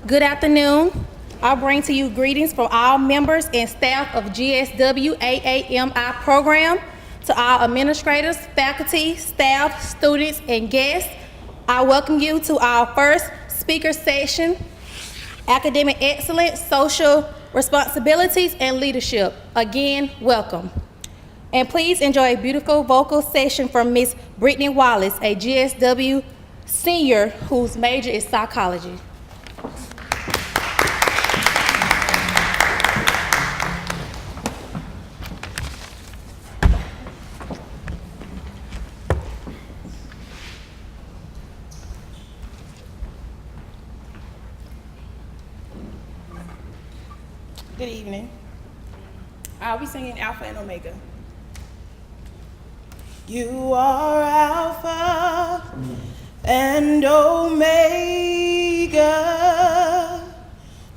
Good afternoon. I bring to you greetings from all members and staff of GSW AAMI program, to all administrators, faculty, staff, students, and guests. I welcome you to our first speaker session, Academic Excellence, Social Responsibilities, and Leadership. Again, welcome. And please enjoy a beautiful vocal session from Ms. Brittany Wallace, a GSW senior whose major is psychology. Good evening. I'll be singing Alpha and Omega. You are Alpha and Omega.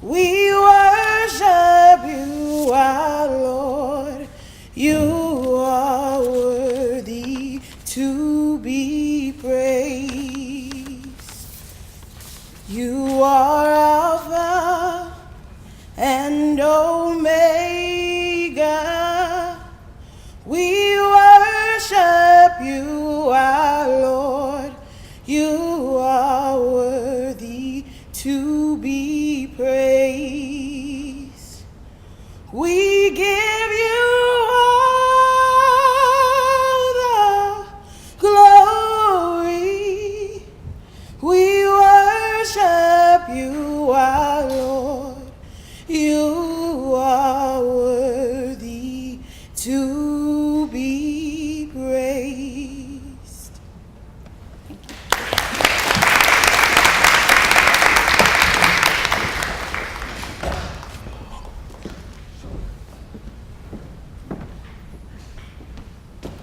We worship you, our Lord. You are worthy to be praised. You are Alpha and Omega. We worship you, our Lord. You are worthy to be praised. We give you all the glory. We worship you, our Lord. You are worthy to be praised.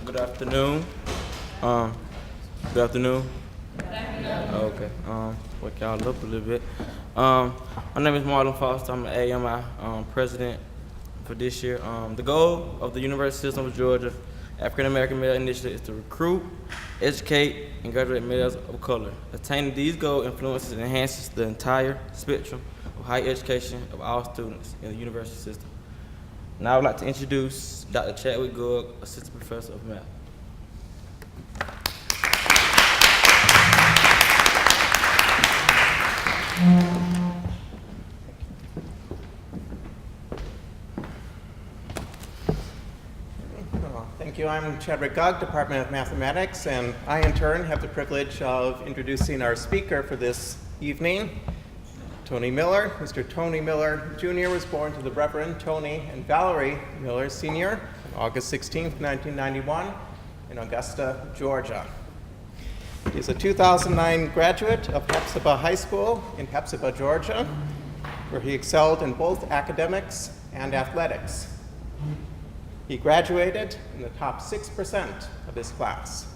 Good afternoon. Good afternoon. Okay. Wake y'all up a little bit. My name is Marlon Foster. I'm an AAMI president for this year. The goal of the University System of Georgia African American Male Initiative is to recruit, educate, and graduate males of color. Attaining these goals influences and enhances the entire spectrum of higher education of all students in the university system. Now I would like to introduce Dr. Chadwick Gugg, Assistant Professor of Math. Thank you. I'm Chadwick Gugg, Department of Mathematics, and I in turn have the privilege of introducing our speaker for this evening, Tony Miller. Mr. Tony Miller Jr. was born to the Reverend Tony and Valerie Miller Sr. on August 16, 1991 in Augusta, Georgia. He's a 2009 graduate of Hepzibah High School in Hepzibah, Georgia, where he excelled in both academics and athletics. He graduated in the top 6% of his class.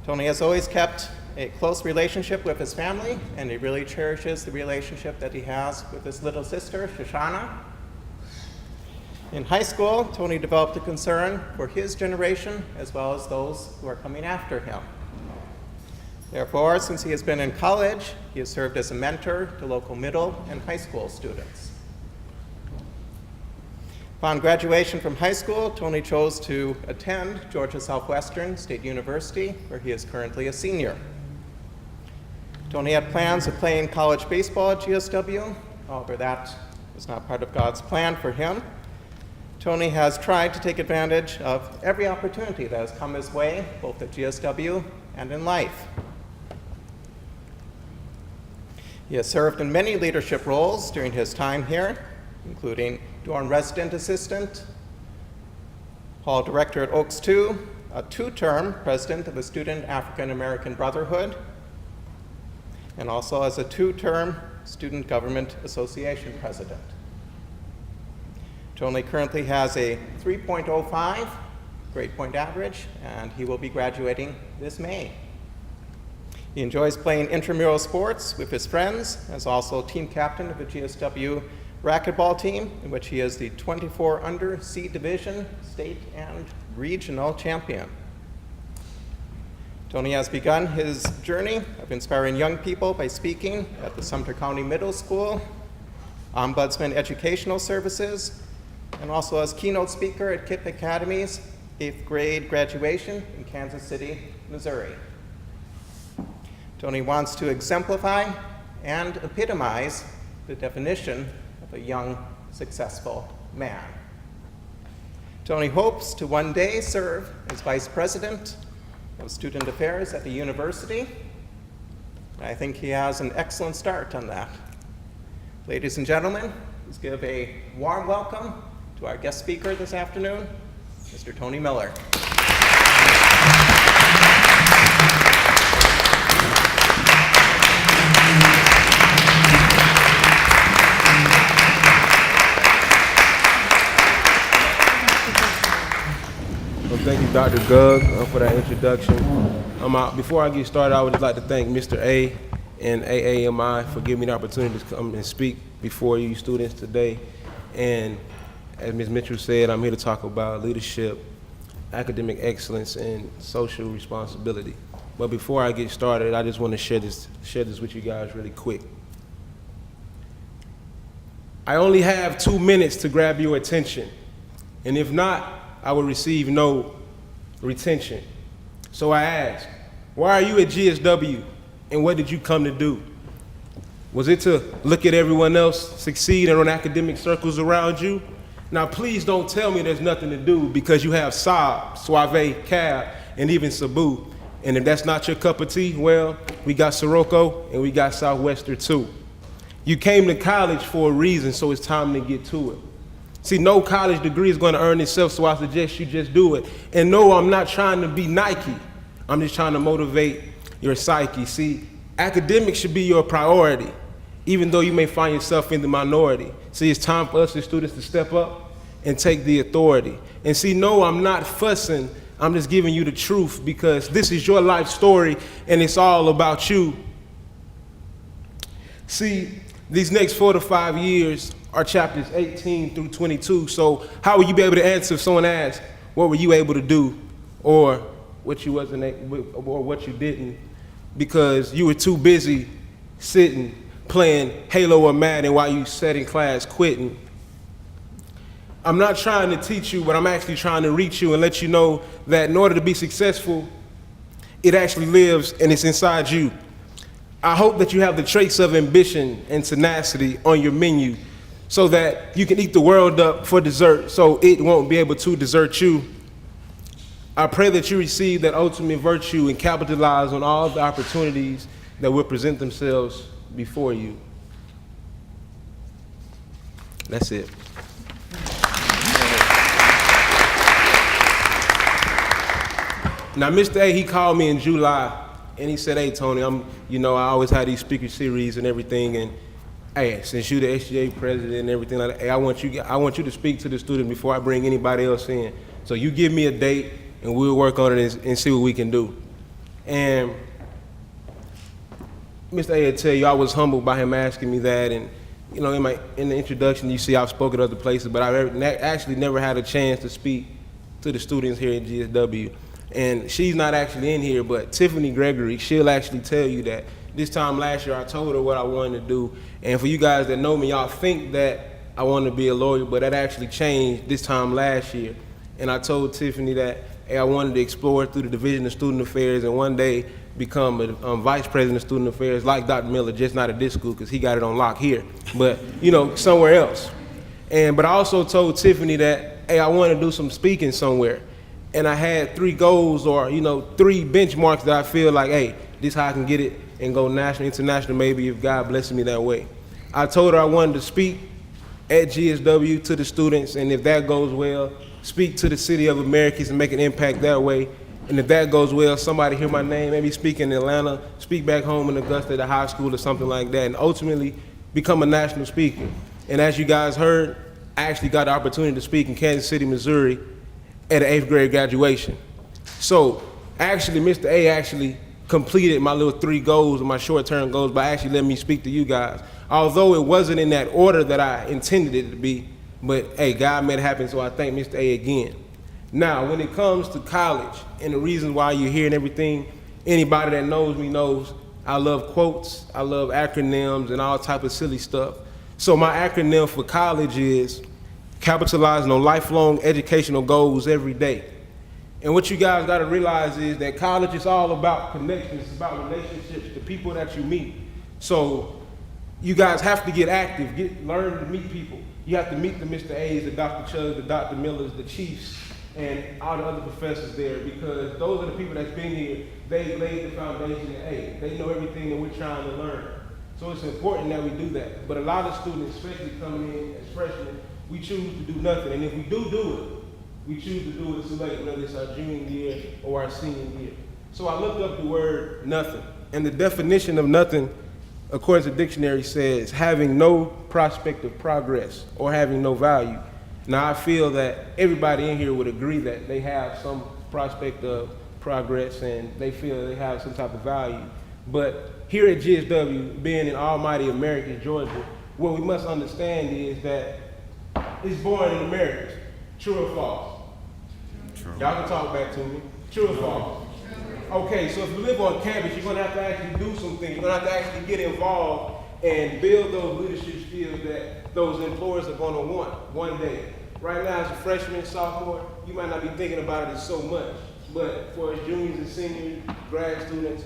Tony has always kept a close relationship with his family, and he really cherishes the relationship that he has with his little sister, Shoshana. In high school, Tony developed a concern for his generation as well as those who are coming after him. Therefore, since he has been in college, he has served as a mentor to local middle and high school students. Upon graduation from high school, Tony chose to attend Georgia Southwestern State University, where he is currently a senior. Tony had plans of playing college baseball at GSW, however that was not part of God's plan for him. Tony has tried to take advantage of every opportunity that has come his way, both at GSW and in life. He has served in many leadership roles during his time here, including dorm resident assistant, hall director at Oaks II, a two-term president of the Student African American Brotherhood, and also as a two-term Student Government Association president. Tony currently has a 3.05 grade point average, and he will be graduating this May. He enjoys playing intramural sports with his friends, as also team captain of the GSW racquetball team, in which he is the 24 under C division, state and regional champion. Tony has begun his journey of inspiring young people by speaking at the Sumter County Middle School, Ombudsman Educational Services, and also as keynote speaker at KIPP Academy's 8th grade graduation in Kansas City, Missouri. Tony wants to exemplify and epitomize the definition of a young, successful man. Tony hopes to one day serve as Vice President of Student Affairs at the university. I think he has an excellent start on that. Ladies and gentlemen, let's give a warm welcome to our guest speaker this afternoon, Mr. Tony Miller. Well, thank you, Dr. Gugg, for that introduction. Before I get started, I would just like to thank Mr. A and AAMI for giving me the opportunity to come and speak before you students today. And as Ms. Mitchell said, I'm here to talk about leadership, academic excellence, and social responsibility. But before I get started, I just want to share this with you guys really quick. I only have 2 minutes to grab your attention, and if not, I will receive no retention. So I ask, why are you at GSW, and what did you come to do? Was it to look at everyone else succeed and run academic circles around you? Now please don't tell me there's nothing to do, because you have Saab, Suave, Cab, and even Cebu. And if that's not your cup of tea, well, we got Sirocco and we got Southwestern too. You came to college for a reason, so it's time to get to it. See, no college degree is going to earn itself, so I suggest you just do it. And no, I'm not trying to be Nike. I'm just trying to motivate your psyche. See, academics should be your priority, even though you may find yourself in the minority. See, it's time for us as students to step up and take the authority. And see, no, I'm not fussing. I'm just giving you the truth, because this is your life story and it's all about you. See, these next 4 to 5 years are chapters 18 through 22. So how will you be able to answer if someone asks, what were you able to do, or what you wasn't, or what you didn't, because you were too busy sitting, playing Halo or Madden while you sat in class quitting? I'm not trying to teach you, but I'm actually trying to reach you and let you know that in order to be successful, it actually lives and it's inside you. I hope that you have the traits of ambition and tenacity on your menu, so that you can eat the world up for dessert, so it won't be able to desert you. I pray that you receive that ultimate virtue and capitalize on all the opportunities that will present themselves before you. That's it. Now, Mr. A, he called me in July, and he said, hey, Tony, I always had these speaker series and everything, and hey, since you're the SGA president and everything like that, hey, I want you to speak to the student before I bring anybody else in. So you give me a date, and we'll work on it and see what we can do. And Mr. A will tell you, I was humbled by him asking me that, and in the introduction, you see I've spoken other places, but I've actually never had a chance to speak to the students here at GSW. And she's not actually in here, but Tiffany Gregory, she'll actually tell you that this time last year I told her what I wanted to do. And for you guys that know me, y'all think that I wanted to be a lawyer, but that actually changed this time last year. And I told Tiffany that, hey, I wanted to explore through the Division of Student Affairs and one day become a vice president of student affairs like Dr. Miller, just not at this school because he got it on lock here, but somewhere else. But I also told Tiffany that, hey, I want to do some speaking somewhere. And I had 3 goals or 3 benchmarks that I feel like, hey, this is how I can get it and go national, international, maybe if God blesses me that way. I told her I wanted to speak at GSW to the students, and if that goes well, speak to the city of Americans and make an impact that way. And if that goes well, somebody hear my name, maybe speak in Atlanta, speak back home in Augusta at a high school or something like that, and ultimately become a national speaker. And as you guys heard, I actually got the opportunity to speak in Kansas City, Missouri at an 8th grade graduation. So actually, Mr. A actually completed my little 3 goals, my short-term goals, by actually letting me speak to you guys. Although it wasn't in that order that I intended it to be, but hey, God made it happen, so I thank Mr. A again. Now, when it comes to college and the reasons why you're here and everything, anybody that knows me knows I love quotes, I love acronyms and all type of silly stuff. So my acronym for college is capitalizing on lifelong educational goals every day. And what you guys gotta realize is that college is all about connections, it's about relationships, the people that you meet. So you guys have to get active, learn to meet people. You have to meet the Mr. A's, the Dr. Chuds, the Dr. Millers, the chiefs, and all the other professors there, because those are the people that's been here. They laid the foundation, and they know everything that we're trying to learn. So it's important that we do that. But a lot of students, especially coming in as freshmen, we choose to do nothing. And if we do it, we choose to do it too late, whether it's our junior year or our senior year. So I looked up the word nothing. And the definition of nothing, according to the dictionary, says having no prospect of progress or having no value. Now I feel that everybody in here would agree that they have some prospect of progress and they feel they have some type of value. But here at GSW, being in almighty America, Georgia, what we must understand is that it's born in America. True or false? True. Y'all can talk back to me. True or false? True. Okay, so if you live on campus, you're gonna have to actually do some things. You're gonna have to actually get involved and build those leadership skills that those employers are gonna want one day. Right now, as a freshman, sophomore, you might not be thinking about it as so much. But for juniors and seniors, grad students,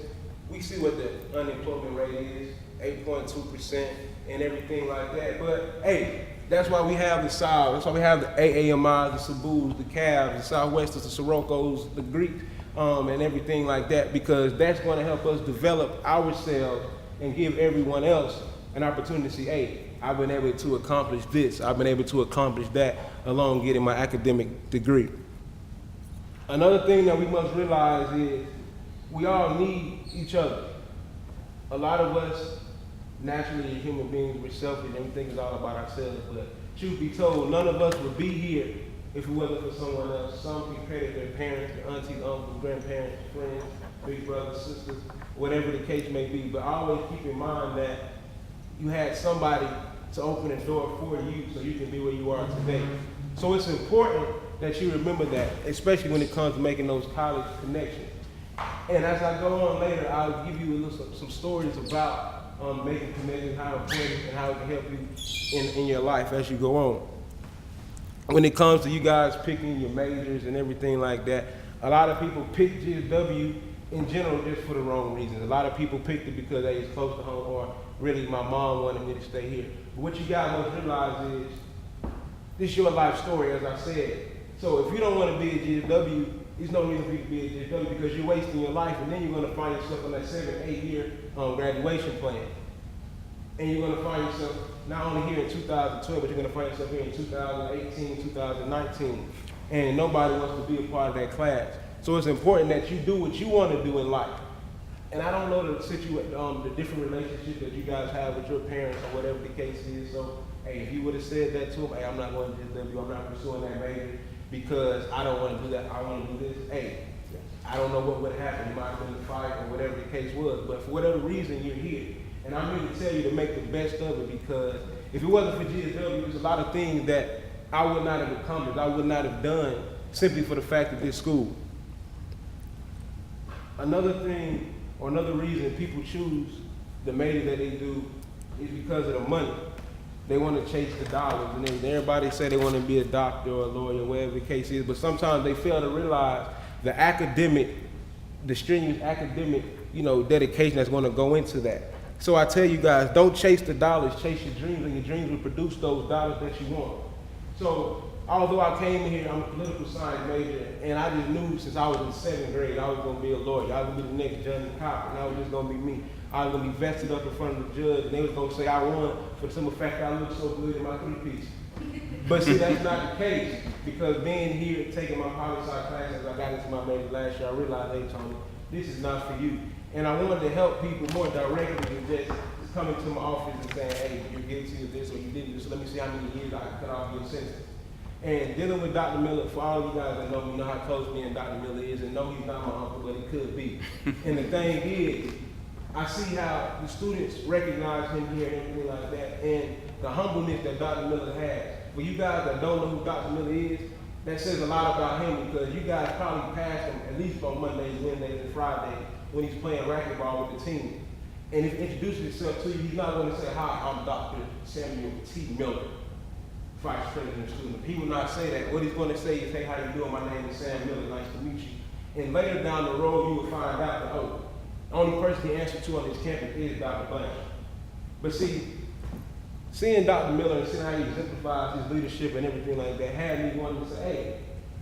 we see what the unemployment rate is, 8.2% and everything like that. But hey, that's why we have the SAL, that's why we have the AAMI, the Sabus, the Cavs, the Southwesters, the Sirocco's, the Greek, and everything like that, because that's going to help us develop ourselves and give everyone else an opportunity to see, hey, I've been able to accomplish this, I've been able to accomplish that, along getting my academic degree. Another thing that we must realize is we all need each other. A lot of us, naturally as human beings, we're selfish and we think it's all about ourselves, but truth be told, none of us would be here if it wasn't for someone else. Some can credit their parents, their aunties, uncles, grandparents, friends, big brothers, sisters, whatever the case may be. But always keep in mind that you had somebody to open the door for you so you can be where you are today. So it's important that you remember that, especially when it comes to making those college connections. And as I go on later, I'll give you some stories about making connections, how important and how it can help you in your life as you go on. When it comes to you guys picking your majors and everything like that, a lot of people pick GSW in general just for the wrong reasons. A lot of people picked it because they was close to home, or really my mom wanted me to stay here. But what you guys must realize is, this is your life story, as I said. So if you don't want to be at GSW, there's no reason for you to be at GSW, because you're wasting your life, and then you're going to find yourself on that 7-8 year graduation plan. And you're going to find yourself not only here in 2012, but you're going to find yourself here in 2018, 2019. And nobody wants to be a part of that class. So it's important that you do what you want to do in life. And I don't know the different relationships that you guys have with your parents or whatever the case is. So, hey, if you would have said that to them, hey, I'm not going to GSW, I'm not pursuing that major because I don't want to do that, I want to do this. Hey, I don't know what would have happened. You might have been in a fight or whatever the case was. But for whatever reason, you're here. And I'm here to tell you to make the best of it, because if it wasn't for GSW, there's a lot of things that I would not have accomplished, I would not have done, simply for the fact of this school. Another thing, or another reason people choose the major that they do is because of the money. They want to chase the dollars, and everybody say they want to be a doctor or a lawyer, whatever the case is, but sometimes they fail to realize the academic, the strenuous academic, dedication that's going to go into that. So I tell you guys, don't chase the dollars, chase your dreams, and your dreams will produce those dollars that you want. So although I came here, I'm a political science major, and I just knew since I was in 7th grade, I was going to be a lawyer. I was going to be the next judge and cop, and I was just going to be me. I was going to be vested up in front of the judge, and they was going to say I won for the simple fact that I looked so good in my 3-piece. But see, that's not the case, because being here, taking my poli-sci classes, I got into my major last year, I realized, hey, Tony, this is not for you. And I wanted to help people more directly than just coming to my office and saying, hey, you're guilty of this or you didn't do this, so let me see how many years I can cut off your sentence. And dealing with Dr. Miller, for all you guys that know, you know how close me and Dr. Miller is, and no, he's not my uncle, but he could be. And the thing is, I see how the students recognize him here and everything like that, and the humbleness that Dr. Miller has. For you guys that don't know who Dr. Miller is, that says a lot about him, because you guys probably passed him at least on Mondays, Wednesdays, and Fridays. when he's playing racquetball with the team. And if he introduces himself to you, he's not going to say, "Hi, I'm Dr. Samuel T. Miller, Vice President of Student." He will not say that. What he's going to say is, "Hey, how you doing? My name is Sam Miller. Nice to meet you." And later down the road, you will find out that, oh, the only person he answers to on his campus is Dr. Blank. But see, seeing Dr. Miller and seeing how he exemplifies his leadership and everything like that had me wanting to say, hey,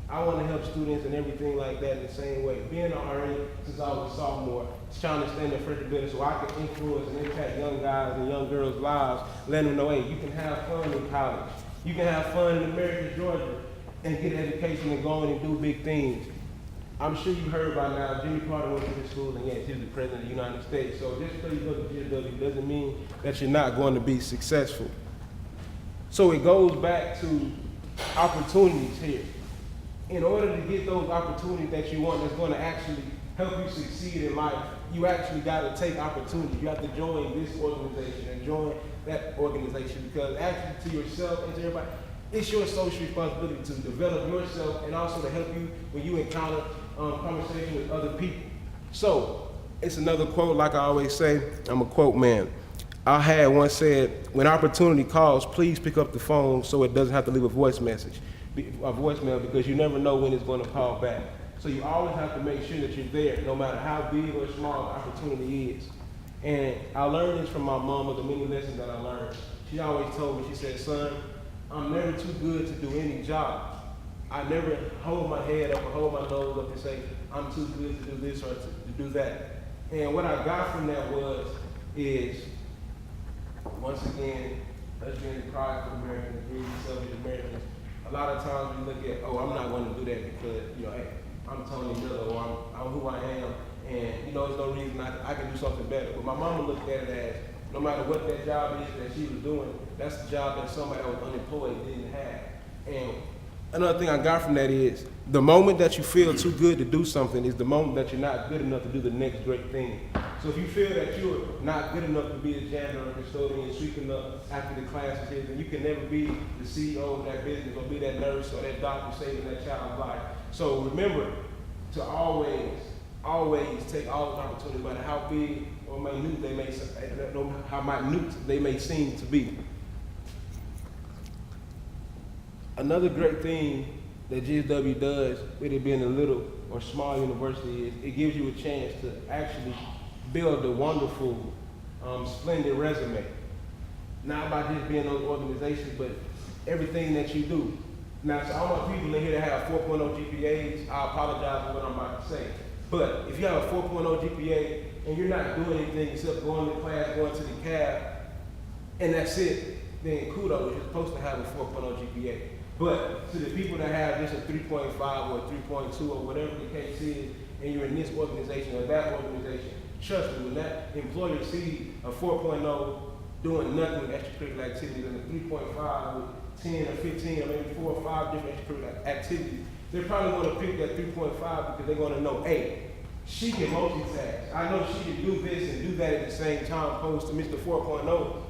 I want to help students and everything like that in the same way. Being an RA since I was a sophomore, trying to stand in front of business so I can influence and impact young guys and young girls' lives, letting them know, hey, you can have fun in college. You can have fun in America, Georgia, and get an education and go on and do big things. I'm sure you heard by now, Jimmy Carter went to this school, and yes, he's the President of the United States. So just because you go to GSW doesn't mean that you're not going to be successful. So it goes back to opportunities here. In order to get those opportunities that you want that's going to actually help you succeed in life, you actually got to take opportunities. You have to join this organization and join that organization, because actually to yourself and to everybody, it's your social responsibility to develop yourself and also to help you when you encounter conversation with other people. So it's another quote, like I always say, I'm a quote man. I had once said, when opportunity calls, please pick up the phone so it doesn't have to leave a voicemail, because you never know when it's going to call back. So you always have to make sure that you're there, no matter how big or small the opportunity is. And I learned this from my mama, the many lessons that I learned. She always told me, she said, son, I'm never too good to do any job. I never hold my head up or hold my nose up and say, I'm too good to do this or to do that. And what I got from that is, once again, us being the cry for Americans, being selfish Americans, a lot of times we look at, oh, I'm not going to do that because, hey, I'm Tony Miller, or I'm who I am, and, there's no reason I can do something better. But my mama looked at it as, no matter what that job is that she was doing, that's the job that somebody that was unemployed didn't have. And another thing I got from that is, the moment that you feel too good to do something is the moment that you're not good enough to do the next great thing. So if you feel that you're not good enough to be a janitor or custodian sweeping up after the classes here, then you can never be the CEO of that business or be that nurse or that doctor saving that child's life. So remember to always take all those opportunities, no matter how big or minute they may, how minute they may seem to be. Another great thing that GSW does, with it being a little or small university, is it gives you a chance to actually build a wonderful, splendid resume. Not by just being those organizations, but everything that you do. Now, to all my people in here that have 4.0 GPAs, I apologize for what I'm about to say. But if you have a 4.0 GPA and you're not doing anything except going to class, going to the cab, and that's it, then kudos, you're supposed to have a 4.0 GPA. But to the people that have just a 3.5 or a 3.2 or whatever the case is, and you're in this organization or that organization, trust me, when that employer sees a 4.0 doing nothing with extracurricular activities and a 3.5 with 10 or 15 or maybe 4 or 5 different extracurricular activities, they're probably going to pick that 3.5 because they're going to know, hey, she can multitask. I know she can do this and do that at the same time, opposed to Mr. 4.0.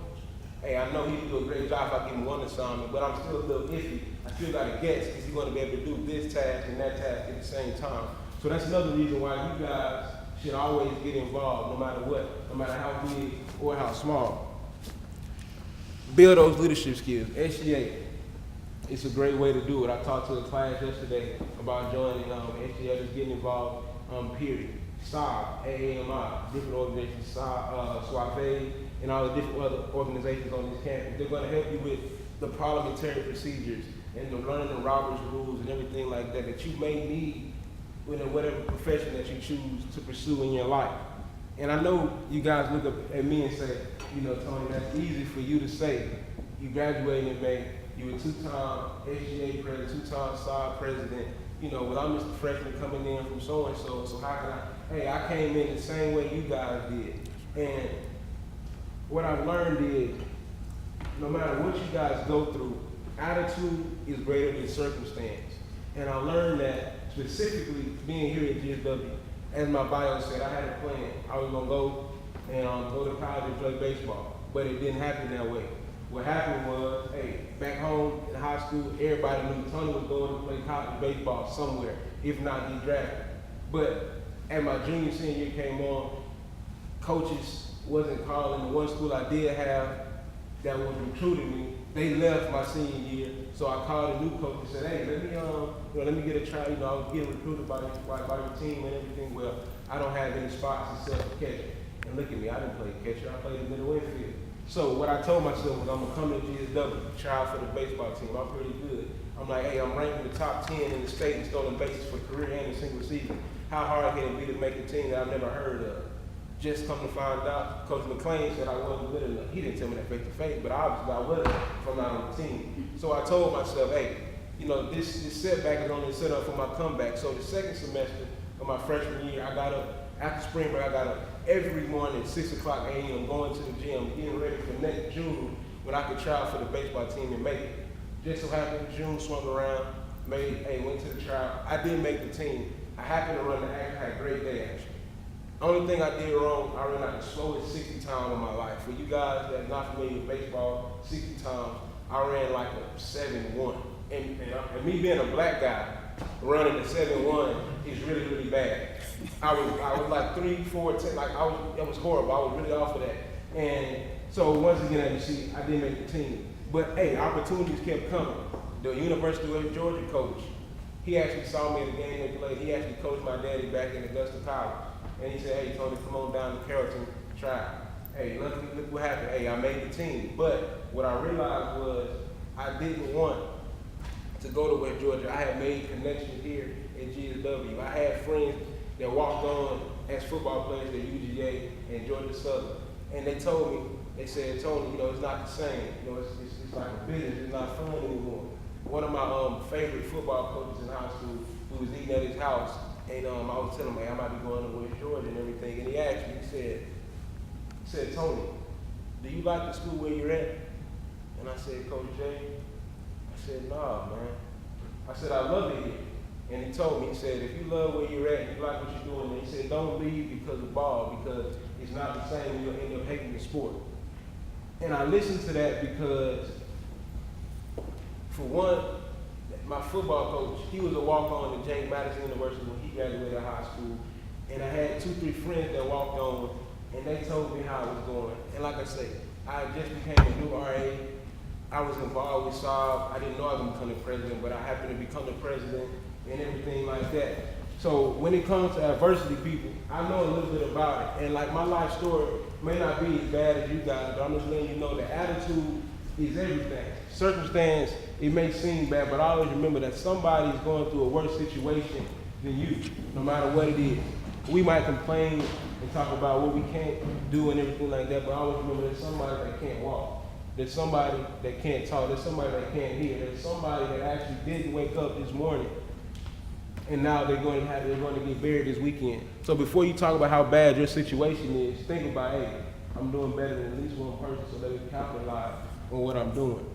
Hey, I know he can do a great job if I give him one assignment, but I'm still a little iffy. I still got to guess, is he going to be able to do this task and that task at the same time? So that's another reason why you guys should always get involved, no matter what, no matter how big or how small. Build those leadership skills. SGA, it's a great way to do it. I talked to a class yesterday about joining SGA, just getting involved, period. SAB, AAMI, different organizations, SWAFE, and all the different other organizations on this campus. They're going to help you with the parliamentary procedures and the learning the Robert's rules and everything like that that you may need in whatever profession that you choose to pursue in your life. And I know you guys look up at me and say, Tony, that's easy for you to say. You graduated in May, you were two-time SGA president, two-time SAB president, well, I'm just a freshman coming in from so-and-so, so how can I came in the same way you guys did. And what I've learned is, no matter what you guys go through, attitude is greater than circumstance. And I learned that specifically being here at GSW, as my bio said, I had a plan. I was gonna go and go to college and play baseball, but it didn't happen that way. What happened was, back home in high school, everybody knew Tony was going to play college baseball somewhere, if not get drafted. But as my junior, senior year came on, coaches wasn't calling. The one school I did have that was recruiting me, they left my senior year. So I called a new coach and said, hey, let me get a try. I was getting recruited by your team and everything. Well, I don't have any spots except for catcher. And look at me, I didn't play catcher, I played in middle infield. So what I told myself was I'm gonna come to GSW, try out for the baseball team. I'm pretty good. I'm like, hey, I'm ranked in the top 10 in the state in stolen bases for career and a single season. How hard can it be to make a team that I've never heard of? Just come to find out, Coach McClain said I wasn't good enough. He didn't tell me that face to face, but obviously I wasn't if I'm not on the team. So I told myself, hey, this setback is only set up for my comeback. So the second semester of my freshman year, I got up, after spring break, I got up every morning at 6 o'clock a.m. going to the gym, getting ready for next June when I could try out for the baseball team and make it. Just so happened June swung around, went to the trial. I did make the team. I happened to run the act, I had a great day actually. Only thing I did wrong, I ran like the slowest 60 times in my life. For you guys that's not familiar with baseball, 60 times, I ran like a 7-1. And me being a black guy, running a 7-1 is really, really bad. I was like 3, 4, 10, like it was horrible. I was really off of that. And so once again, as you see, I didn't make the team. But hey, opportunities kept coming. The University of Georgia coach, he actually saw me at a game they played. He actually coached my daddy back in Augusta College. And he said, hey, Tony, come on down to Carrollton, try. Hey, look what happened. Hey, I made the team. But what I realized was I didn't want to go to West Georgia. I had made connections here at GSW. I had friends that walked on as football players at UGA and Georgia Southern. And they told me, they said, Tony, it's not the same. It's like a business. It's not fun anymore. One of my favorite football coaches in high school, who was eating at his house, and I was telling him, hey, I might be going to West Georgia and everything. And he asked me, he said, Tony, do you like the school where you're at? And I said, Coach Jay, I said, nah, man. I said, I love it here. And he told me, he said, if you love where you're at and you like what you're doing, and he said, don't leave because of ball, because it's not the same, you'll end up hating the sport. And I listened to that because, for one, my football coach, he was a walk-on at James Madison University when he graduated high school. And I had 2, 3 friends that walked on, and they told me how it was going. And like I say, I just became a new RA. I was involved with Saab. I didn't know I was going to become the president, but I happened to become the president and everything like that. So when it comes to adversity, people, I know a little bit about it. And like my life story may not be as bad as you guys, but I'm just letting you know that attitude is everything. Circumstance, it may seem bad, but I always remember that somebody is going through a worse situation than you, no matter what it is. We might complain and talk about what we can't do and everything like that, but I always remember there's somebody that can't walk. There's somebody that can't talk. There's somebody that can't hear. There's somebody that actually didn't wake up this morning, and now they're going to get buried this weekend. So before you talk about how bad your situation is, think about, hey, I'm doing better than at least one person, so they can capitalize on what I'm doing.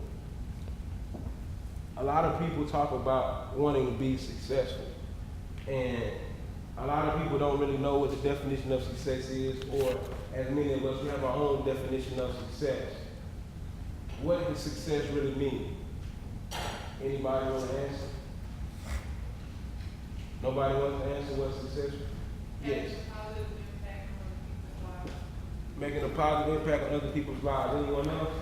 A lot of people talk about wanting to be successful, and a lot of people don't really know what the definition of success is, or as many of us, we have our own definition of success. What does success really mean? Anybody want to answer? Nobody wants to answer what success is? Yes. Making a positive impact on other people's lives. Anyone else?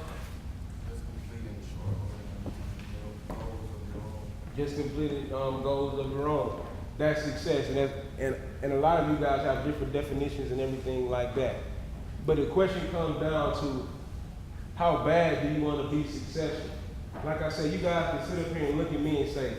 Just completed goals of your own. That's success, and a lot of you guys have different definitions and everything like that. But the question comes down to, how bad do you want to be successful? Like I said, you guys can sit up here and look at me and say,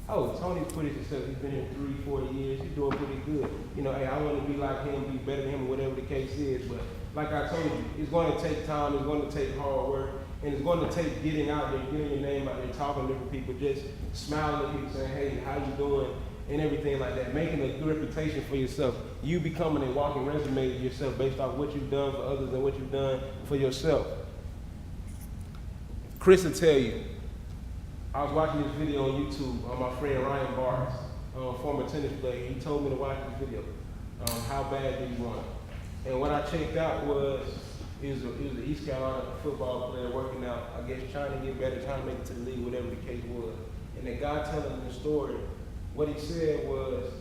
oh, Tony's pretty successful. He's been here 3, 4 years. He's doing pretty good. Hey, I want to be like him, be better than him, whatever the case is. But like I told you, it's going to take time. It's going to take hard work. And it's going to take getting out there, getting your name out there, talking to different people, just smiling at people, saying, hey, how you doing? And everything like that. Making a good reputation for yourself. You becoming a walking resume of yourself based off what you've done for others and what you've done for yourself. Chris will tell you, I was watching this video on YouTube on my friend Ryan Barnes, former tennis player. He told me to watch this video. How bad do you want it? And what I checked out was, he was an East Carolina football player working out, I guess trying to get better, trying to make it to the league, whatever the case was. And the guy telling the story, what he said was,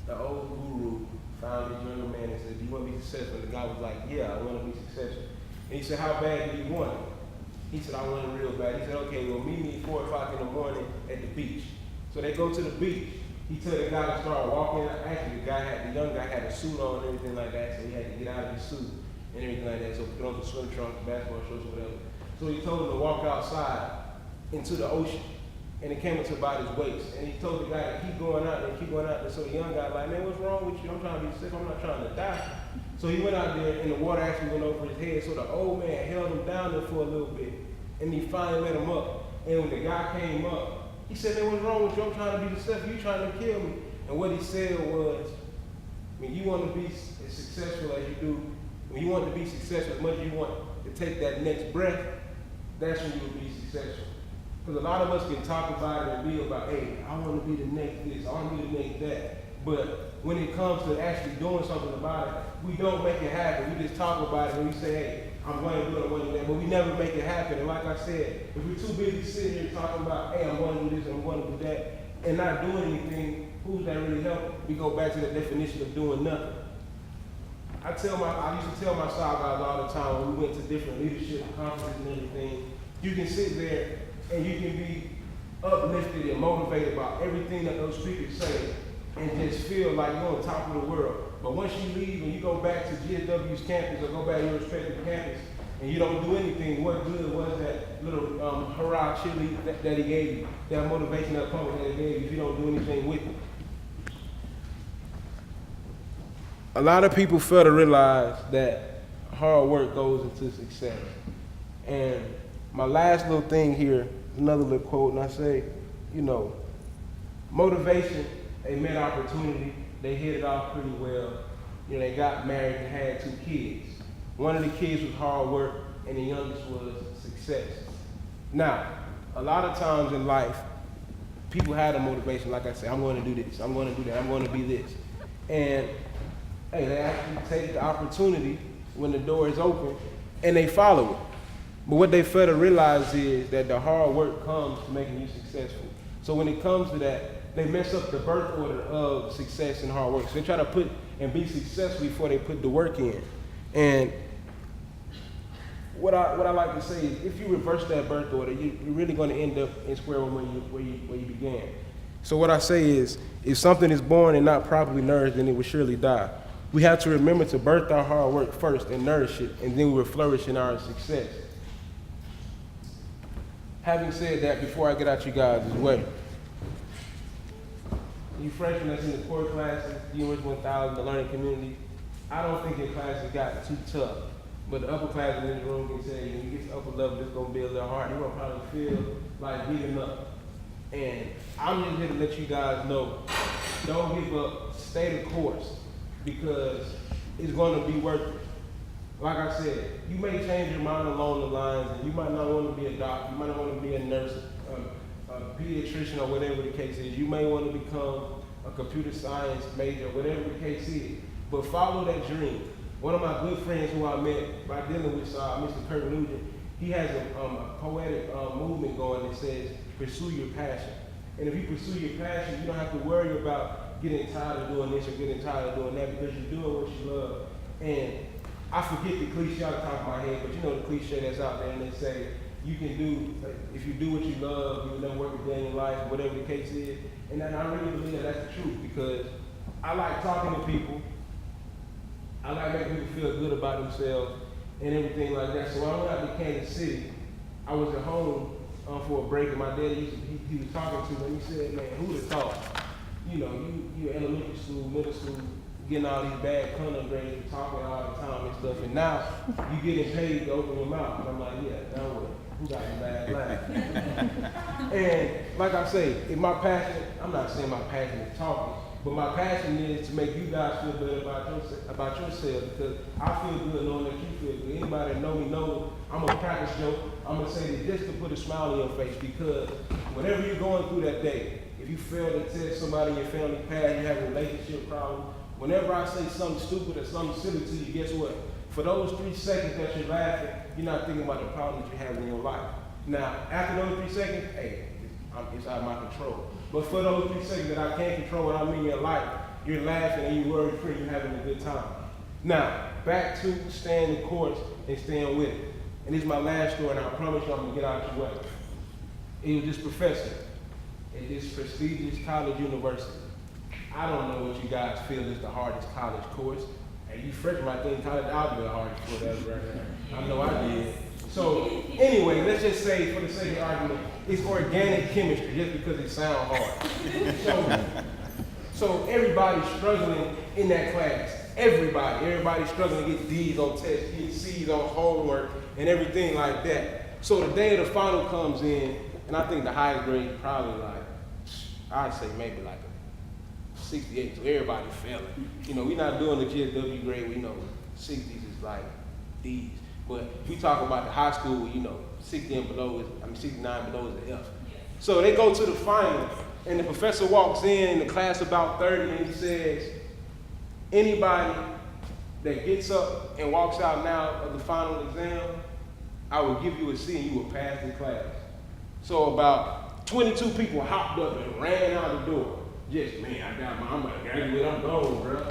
the old guru found this younger man and said, do you want to be successful? And the guy was like, yeah, I want to be successful. And he said, how bad do you want it? He said, I want it real bad. He said, okay, well, meet me at 4 o'clock in the morning at the beach. So they go to the beach. He told the guy to start walking. Actually, the young guy had a suit on and everything like that, so he had to get out of his suit and everything like that. So put on the swim trunks, basketball shorts, or whatever. So he told him to walk outside into the ocean. And it came up to about his waist. And he told the guy to keep going out and keep going out there. So the young guy like, man, what's wrong with you? I'm trying to be sick. I'm not trying to die. So he went out there and the water actually went over his head. So the old man held him down there for a little bit. And he finally let him up. And when the guy came up, he said, man, what's wrong with you? I'm trying to be successful. You trying to kill me. And what he said was, when you want to be as successful as you do, when you want to be successful as much as you want to take that next breath, that's when you will be successful. Because a lot of us can talk about it and be about, hey, I want to be the next this, I want to be the next that. But when it comes to actually doing something about it, we don't make it happen. We just talk about it and we say, hey, I'm going to do it, I'm going to do that. But we never make it happen. And like I said, if we're too busy sitting here talking about, hey, I'm going to do this, I'm going to do that, and not doing anything, who's that really helping? We go back to the definition of doing nothing. I used to tell my side guys all the time when we went to different leadership conferences and everything, you can sit there and you can be uplifted and motivated by everything that those speakers say and just feel like you're on top of the world. But once you leave and you go back to GSW's campus or go back to your respective campus and you don't do anything, what good was that little hurrah chili that he gave you, that motivation, that pump that he gave you, if you don't do anything with it? A lot of people fail to realize that hard work goes into success. And my last little thing here, another little quote, and I say, motivation, they met opportunity, they hit it off pretty well. They got married and had 2 kids. One of the kids was hard work, and the youngest was success. Now, a lot of times in life, people have a motivation, like I said, I'm going to do this, I'm going to do that, I'm going to be this. And hey, they actually take the opportunity when the door is open, and they follow it. But what they fail to realize is that the hard work comes to making you successful. So when it comes to that, they mess up the birth order of success and hard work. So they try to put and be successful before they put the work in. And what I like to say is, if you reverse that birth order, you're really going to end up in square one where you began. So what I say is, if something is born and not properly nourished, then it will surely die. We have to remember to birth our hard work first and nourish it, and then we will flourish in our success. Having said that, before I get out you guys' way, you freshmen that's in the core classes, US 1000, the learning community, I don't think your classes got too tough. But the upper classes in the room can say, when you get to upper level, it's going to be a little hard. You're going to probably feel like beating up. And I'm just here to let you guys know, don't give up, stay the course, because it's going to be worth it. Like I said, you may change your mind along the lines, and you might not want to be a doctor, you might not want to be a nurse, a pediatrician, or whatever the case is. You may want to become a computer science major, whatever the case is. But follow that dream. One of my good friends who I met by dealing with Mr. Kurt Nugent, he has a poetic movement going that says, pursue your passion. And if you pursue your passion, you don't have to worry about getting tired of doing this or getting tired of doing that, because you're doing what you love. And I forget the cliche off the top of my head, but you know the cliche that's out there, and they say, you can do, if you do what you love, you will never work a day in your life, whatever the case is. And I really believe that that's the truth, because I like talking to people. I like making people feel good about themselves and everything like that. So when I went out to Kansas City, I was at home for a break, and my dad, he was talking to me, and he said, man, who would have thought? You elementary school, middle school, getting all these bad conduct grades and talking all the time and stuff, and now you getting paid to open your mouth. And I'm like, yeah, don't worry. Who got the bad laugh? And like I say, if my passion, I'm not saying my passion is talking, but my passion is to make you guys feel better about yourself, because I feel good knowing that you feel good. Anybody that know me knows I'm a practice joke. I'm going to say this just to put a smile on your face, because whatever you're going through that day, if you fail to tell somebody in your family past, you have a relationship problem, whenever I say something stupid or something silly to you, guess what? For those 3 seconds that you're laughing, you're not thinking about the problem that you're having in your life. Now, after those 3 seconds, hey, it's out of my control. But for those 3 seconds that I can't control what I'm in your life, you're laughing and you're worry-free, you're having a good time. Now, back to staying the course and staying with it. And this is my last story, and I promise you I'm gonna get out your way. It was this professor at this prestigious college university. I don't know what you guys feel is the hardest college course. And you freshmen might think college algebra the hardest course ever right now. I know I did. So anyway, let's just say, for the sake of argument, it's organic chemistry, just because it sounds hard. So everybody's struggling in that class. Everybody's struggling to get D's on tests, get C's on homework, and everything like that. So the day of the final comes in, and I think the highest grade probably like, I'd say maybe like a 68, so everybody failing. You know, we're not doing the GSW grade, we know 60s is like D's. But we talk about the high school, you know, 60 and below is, 69 below is the F. So they go to the final, and the professor walks in the class about 30, and he says, anybody that gets up and walks out now of the final exam, I will give you a C and you will pass the class. So about 22 people hopped up and ran out the door. Just, man, I'm gonna graduate, I'm gone, bro.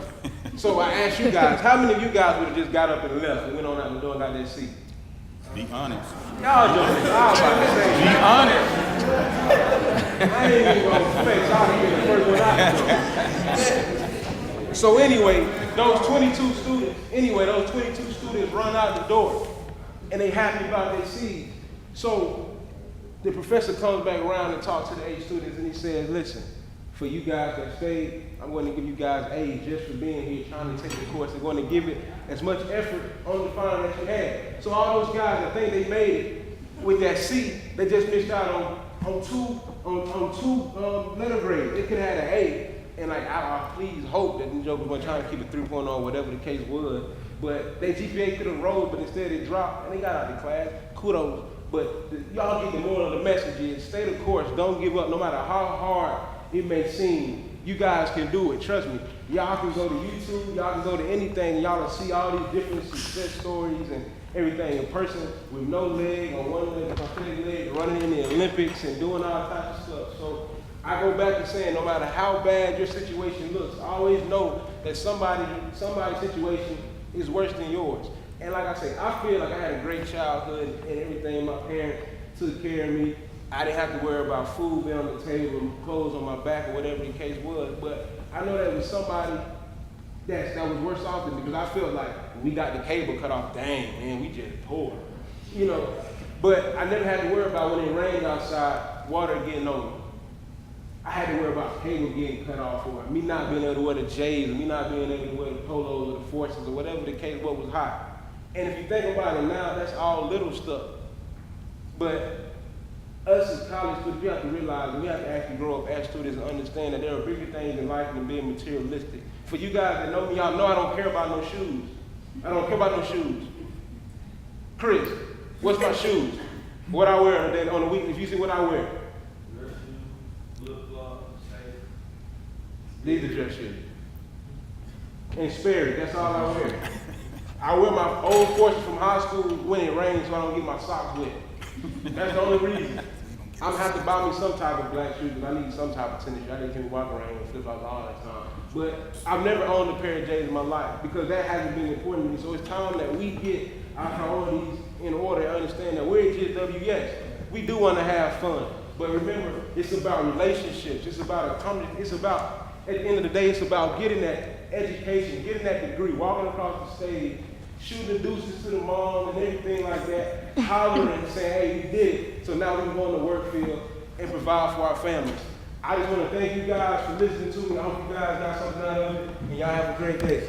So I asked you guys, how many of you guys would have just got up and left and went on out the door and got that seat? Be honest. Y'all joking. I was about to say. Be honest. I ain't even gonna flex. I'll be the first one out. So anyway, those 22 students run out the door and they happy about their seeds. So the professor comes back around and talks to the 8 students and he says, listen, for you guys that stayed, I'm going to give you guys A's just for being here, trying to take the course. They're going to give it as much effort on the final that you had. So all those guys, I think they made it with that C. They just missed out on two letter grades. They could have had an A, and like I please hope that the jokers weren't trying to keep it 3.0 or whatever the case was. But their GPA could have rose, but instead it dropped, and they got out of the class. Kudos. But y'all get the moral of the message is stay the course. Don't give up, no matter how hard it may seem. You guys can do it, trust me. Y'all can go to YouTube, y'all can go to anything, and y'all will see all these different success stories and everything. A person with no leg or one leg, a prosthetic leg, running in the Olympics and doing all types of stuff. So I go back to saying, no matter how bad your situation looks, always know that somebody's situation is worse than yours. And like I say, I feel like I had a great childhood and everything. My parents took care of me. I didn't have to worry about food being on the table, clothes on my back, or whatever the case was. But I know that was somebody that was worse off than me, because I felt like we got the cable cut off. Dang, man, we just poor, you know. But I never had to worry about when it rained outside, water getting over. I had to worry about cable getting cut off, or me not being able to wear the J's, or me not being able to wear the polos or the forces, or whatever the case was hot. And if you think about it now, that's all little stuff. But us as college students, we have to realize that we have to actually grow up as students and understand that there are bigger things in life than being materialistic. For you guys that know me, y'all know I don't care about no shoes. I don't care about no shoes. Chris, what's my shoes? What I wear on the week, if you see what I wear. These are dress shoes. And Sperry, that's all I wear. I wear my old forces from high school when it rains so I don't get my socks wet. That's the only reason. I'm gonna have to buy me some type of black shoes, because I need some type of tennis shoes. I didn't walk around with flip-flops all that time. But I've never owned a pair of J's in my life, because that hasn't been important to me. So it's time that we get our priorities in order and understand that we're at GSW, yes. We do want to have fun. But remember, it's about relationships. It's about accomplishment. It's about, at the end of the day, it's about getting that education, getting that degree, walking across the stage, shooting the deuces to the mom and everything like that, hollering and saying, hey, we did it. So now we can go in the work field and provide for our families. I just want to thank you guys for listening to me. I hope you guys got something out of it, and y'all have a great day.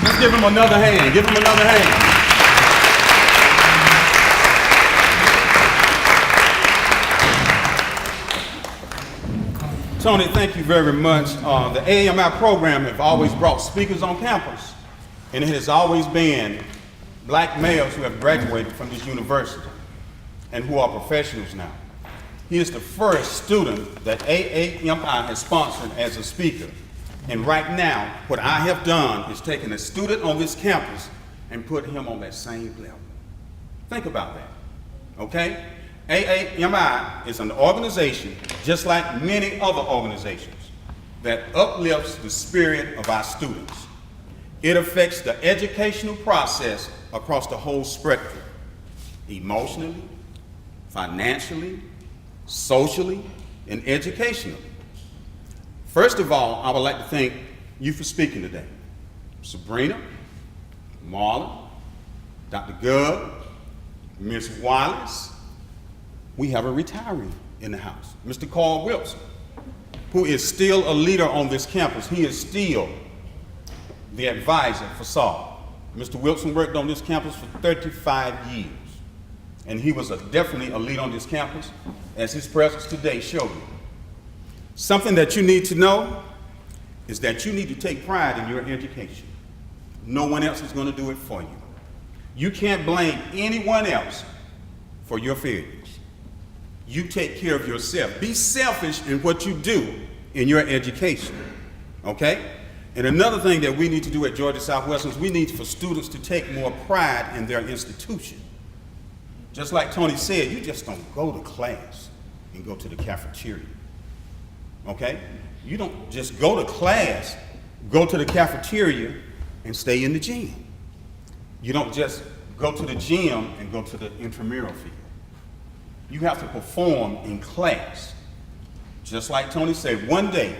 Let's give him another hand. Give him another hand. Tony, thank you very much. The AAMI program have always brought speakers on campus, and it has always been black males who have graduated from this university and who are professionals now. He is the first student that AAMI has sponsored as a speaker. And right now, what I have done is taken a student on this campus and put him on that same level. Think about that, okay? AAMI is an organization, just like many other organizations, that uplifts the spirit of our students. It affects the educational process across the whole spectrum, emotionally, financially, socially, and educationally. First of all, I would like to thank you for speaking today. Sabrina, Marlon, Dr. Gubb, Ms. Wallace. We have a retiree in the house, Mr. Carl Wilson, who is still a leader on this campus. He is still the advisor for Saul. Mr. Wilson worked on this campus for 35 years, and he was definitely a leader on this campus, as his presence today showed you. Something that you need to know is that you need to take pride in your education. No one else is going to do it for you. You can't blame anyone else for your failures. You take care of yourself. Be selfish in what you do in your education, okay? And another thing that we need to do at Georgia Southwestern is we need for students to take more pride in their institution. Just like Tony said, you just don't go to class and go to the cafeteria, okay? You don't just go to class, go to the cafeteria, and stay in the gym. You don't just go to the gym and go to the intramural field. You have to perform in class. Just like Tony said, one day,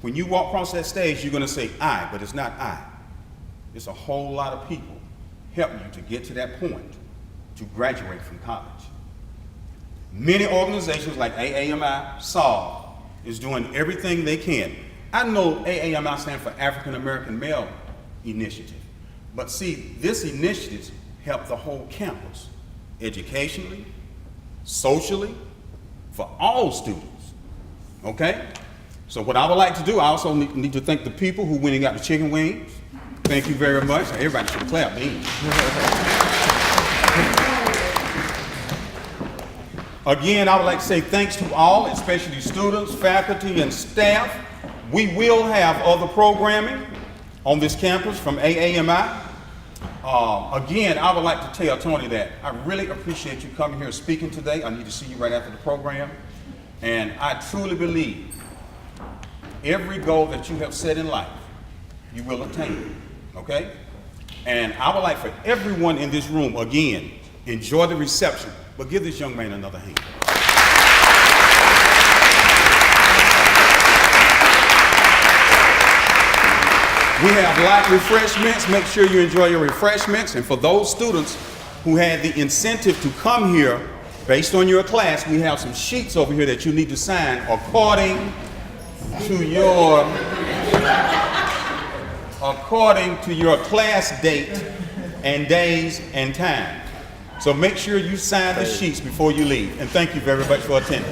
when you walk across that stage, you're gonna say I, but it's not I. It's a whole lot of people helping you to get to that point, to graduate from college. Many organizations like AAMI, SOL, is doing everything they can. I know AAMI stands for African American Male Initiative, but see, this initiative helped the whole campus, educationally, socially, for all students, okay? So what I would like to do, I also need to thank the people who went and got the chicken wings. Thank you very much. Everybody should clap, man. Again, I would like to say thanks to all, especially students, faculty, and staff. We will have other programming on this campus from AAMI. Again, I would like to tell Tony that I really appreciate you coming here and speaking today. I need to see you right after the program. And I truly believe every goal that you have set in life, you will attain, okay? And I would like for everyone in this room, again, enjoy the reception, but give this young man another hand. We have light refreshments. Make sure you enjoy your refreshments. And for those students who had the incentive to come here based on your class, we have some sheets over here that you need to sign according to your class date and days and time. So make sure you sign the sheets before you leave. And thank you very much for attending.